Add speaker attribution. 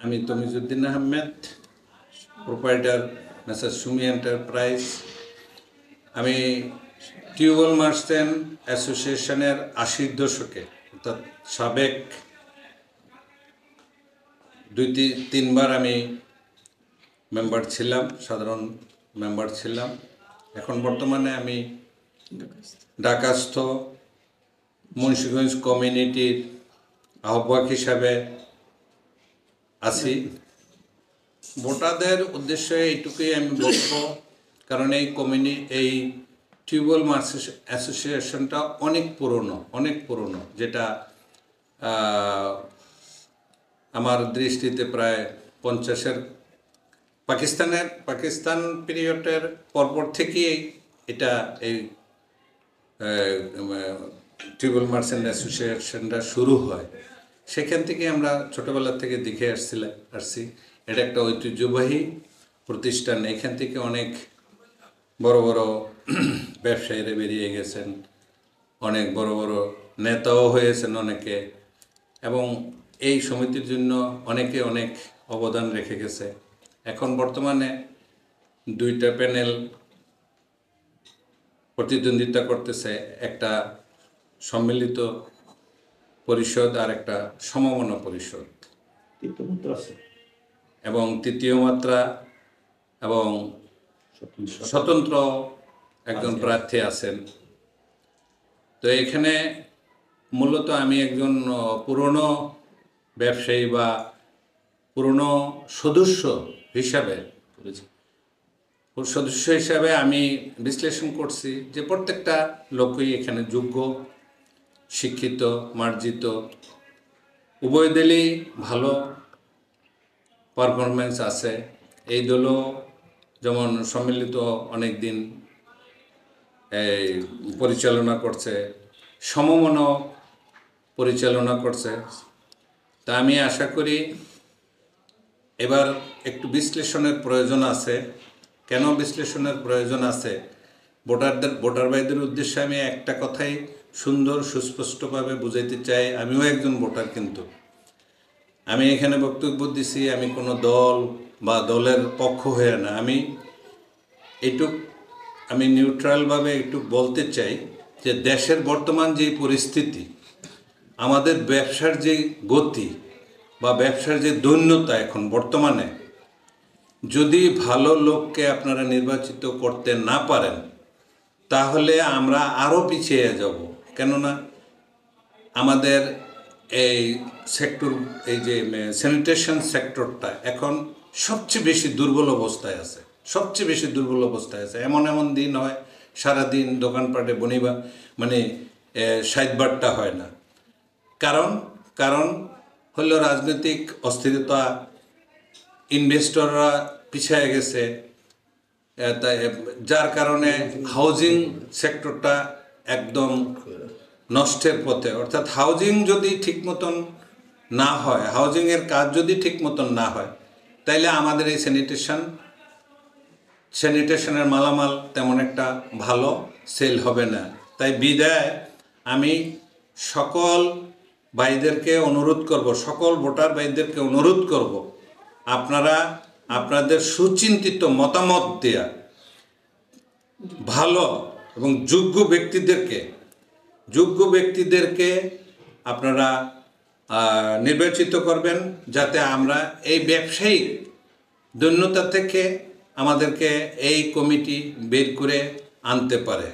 Speaker 1: আমি Tamizuddin Ahmed, proprietor মেসার Sumi enterprise. আমি tubewell merchant অ্যাসোসিয়েশনের ৮০ দশকে অর্থাৎ সাবেক ২-৩বার আমি মেম্বার ছিলাম, সাধারণ মেম্বার ছিলাম। এখন বর্তমানে আমি ঢাকাস্থ মুন্সিগঞ্জ কমিউনিটির আহ্বায়ক হিসাবে আছি। ভোটারদের উদ্দেশ্যে এইটুকুই আমি বলবো, কারণ এই টিউবওয়েল মার্চেন্ট অ্যাসোসিয়েশনটা অনেক পুরনো, যেটা আমার দৃষ্টিতে প্রায় 50-এর পাকিস্তান পিরিয়ডের পরপর থেকেই এটা এই টিউবওয়েল মার্চেন্ট অ্যাসোসিয়েশনটা শুরু হয়। সেখান থেকে আমরা ছোটোবেলা থেকে দেখে আসছি। এটা একটা ঐতিহ্যবাহী প্রতিষ্ঠান। এখান থেকে অনেক বড় বড় ব্যবসায়ীরা বেরিয়ে গেছেন, অনেক বড় বড় নেতাও হয়েছেন অনেকে, এবং এই সমিতির জন্য অনেকে অনেক অবদান রেখে গেছে। এখন বর্তমানে 2টা প্যানেল প্রতিদ্বন্দ্বিতা করতেছে, একটা সম্মিলিত পরিষদ আর একটা সমমনা পরিষদ, এবং তৃতীয় মাত্রা এবং স্বতন্ত্র একজন প্রার্থী আছেন। তো এখানে মূলত আমি একজন পুরনো ব্যবসায়ী বা পুরনো সদস্য হিসাবে আমি বিশ্লেষণ করছি যে প্রত্যেকটা লোকই এখানে যোগ্য, শিক্ষিত, মার্জিত, উভয় দলই ভালো পারফরমেন্স আছে। এই দলও যেমন সম্মিলিত অনেক দিন পরিচালনা করছে, সমমনও পরিচালনা করছে। তা আমি আশা করি এবার একটু বিশ্লেষণের প্রয়োজন আছে। কেন বিশ্লেষণের প্রয়োজন আছে? ভোটার ভাইদের উদ্দেশ্যে আমি একটা কথাই সুন্দর সুস্পষ্টভাবে বুঝাইতে চাই। আমিও একজন ভোটার, কিন্তু আমি এখানে বক্তব্য দিছি আমি কোনো দল বা দলের পক্ষ হয়ে না। আমি নিউট্রালভাবে একটু বলতে চাই যে দেশের বর্তমান যে পরিস্থিতি, আমাদের ব্যবসার যে গতি বা ব্যবসার যে দৈন্যতা এখন বর্তমানে, যদি ভালো লোককে আপনারা নির্বাচিত করতে না পারেন তাহলে আমরা আরও পিছিয়ে যাব। কেননা আমাদের এই যে স্যানিটেশন সেক্টরটা এখন সবচেয়ে বেশি দুর্বল অবস্থায় আছে। এমন দিন হয় সারাদিন দোকানপাটে সাইডবারটা হয় না। কারণ হলো রাজনৈতিক অস্থিরতা, ইনভেস্টররা পিছিয়ে গেছে, যার কারণে হাউজিং সেক্টরটা একদম নষ্টের পথে। অর্থাৎ হাউজিং যদি ঠিক মতন না হয়, হাউজিংয়ের কাজ যদি ঠিক মতন না হয়, তাইলে আমাদের এই স্যানিটেশনের মালামাল তেমন একটা ভালো সেল হবে না। তাই বিদায় আমি সকল ভাইদেরকে অনুরোধ করব, সকল ভোটার ভাইদেরকে অনুরোধ করব, আপনারা আপনাদের সুচিন্তিত মতামত দেয়া ভালো এবং যোগ্য ব্যক্তিদেরকে আপনারা নির্বাচিত করবেন, যাতে আমরা এই ব্যবসায়িক দৈন্যতা থেকে আমাদেরকে এই কমিটি বের করে আনতে পারে।